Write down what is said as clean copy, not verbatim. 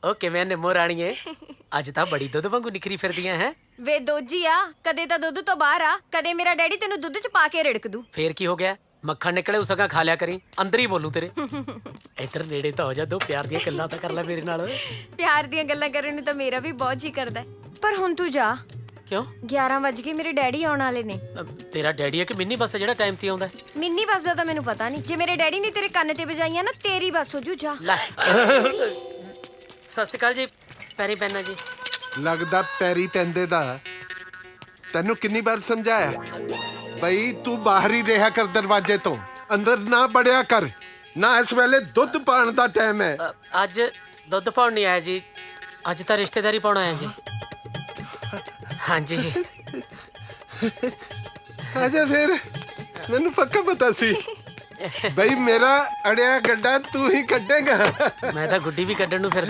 ਉਹ ਕਿਵੇਂ ਨਿੰਮੋ ਰਾਣੀਏ ਅੱਜ ਤਾਂ ਬੜੀ ਦੁੱਧ ਵਾਂਗੂ ਨਿਖਰੀ ਫਿਰਦੀਆਂ ਹੈ। ਵੇ ਦੋਜੀ ਆ, ਕਦੇ ਤਾਂ ਦੁੱਧ ਤੋਂ ਬਾਹਰ ਆ, ਕਦੇ ਮੇਰਾ ਡੈਡੀ ਤੈਨੂੰ ਦੁੱਧ ਚ ਪਾ ਕੇ ਰਿੜਕ ਦੂ। ਫੇਰ ਕੀ ਹੋ ਗਿਆ, ਮੱਖਣ ਨਿਕਲੇ ਉਸਗਾ ਖਾ ਲਿਆ ਕਰੀ, ਅੰਦਰ ਹੀ ਬੋਲੂ ਤੇਰੇ। ਇੱਧਰ ਨੇੜੇ ਤਾਂ ਹੋ ਜਾ, ਦੋ ਪਿਆਰ ਦੀਆਂ ਗੱਲਾਂ ਤਾਂ ਕਰ ਲੈ ਮੇਰੇ ਨਾਲ। ਪਿਆਰ ਦੀਆਂ ਗੱਲਾਂ ਕਰਨ ਨੂੰ ਤਾਂ ਮੇਰਾ ਵੀ ਬਹੁਤ ਜੀ ਕਰਦਾ, ਪਰ ਹੁਣ ਤੂੰ ਜਾ। ਕਿਉਂ? 11 ਵਜ ਗਏ, ਮੇਰੇ ਡੈਡੀ ਆਉਣ ਵਾਲੇ ਨੇ। ਤੇਰਾ ਡੈਡੀ ਹੈ ਕਿ ਮਿੰਨੀ ਬੱਸ ਜਿਹੜਾ ਟਾਈਮ ਤੇ ਆਉਂਦਾ? ਮਿੰਨੀ ਬੱਸ ਦਾ ਤਾਂ ਮੈਨੂੰ ਪਤਾ ਨਹੀਂ, ਜੇ ਮੇਰੇ ਡੈਡੀ ਨੇ ਤੇਰੇ ਕੰਨ ਤੇ ਵਜਾਈਆਂ ਨਾ, ਤੇਰੀ ਬੱਸ ਹੋ ਜੂ। ਜਾ। ਸਤਿ ਸ਼੍ਰੀ ਅਕਾਲ ਜੀ, ਪੈਰੀ ਪੈਣਾ ਜੀ। ਲੱਗਦਾ ਪੈਰੀ ਪੈਂਦੇ ਦਾ। ਤੈਨੂੰ ਕਿੰਨੀ ਵਾਰ ਸਮਝਾਇਆ ਬਈ ਤੂੰ ਬਾਹਰ ਹੀ ਰਿਹਾ ਕਰ, ਦਰਵਾਜ਼ੇ ਤੋਂ ਅੰਦਰ ਨਾ ਵੜਿਆ ਕਰ। ਨਾ ਇਸ ਵੇਲੇ ਦੁੱਧ ਪਾਣ ਦਾ ਟਾਈਮ ਹੈ। ਅੱਜ ਦੁੱਧ ਪਾਉਣ ਨਹੀਂ ਆਇਆ ਜੀ, ਅੱਜ ਤਾਂ ਰਿਸ਼ਤੇਦਾਰੀ ਪਾਉਣ ਆਇਆ ਜੀ। ਹਾਂਜੀ ਅਜੇ ਫਿਰ ਮੈਨੂੰ ਪੱਕਾ ਪਤਾ ਸੀ ਬਈ ਮੇਰਾ ਅੜਿਆ ਗੱਡਾ ਤੂੰ ਹੀ ਕੱਢੇਗਾ। ਮੈਂ ਤਾਂ ਗੁੱਡੀ ਵੀ ਕੱਢਣ ਨੂੰ ਫਿਰਦਾ।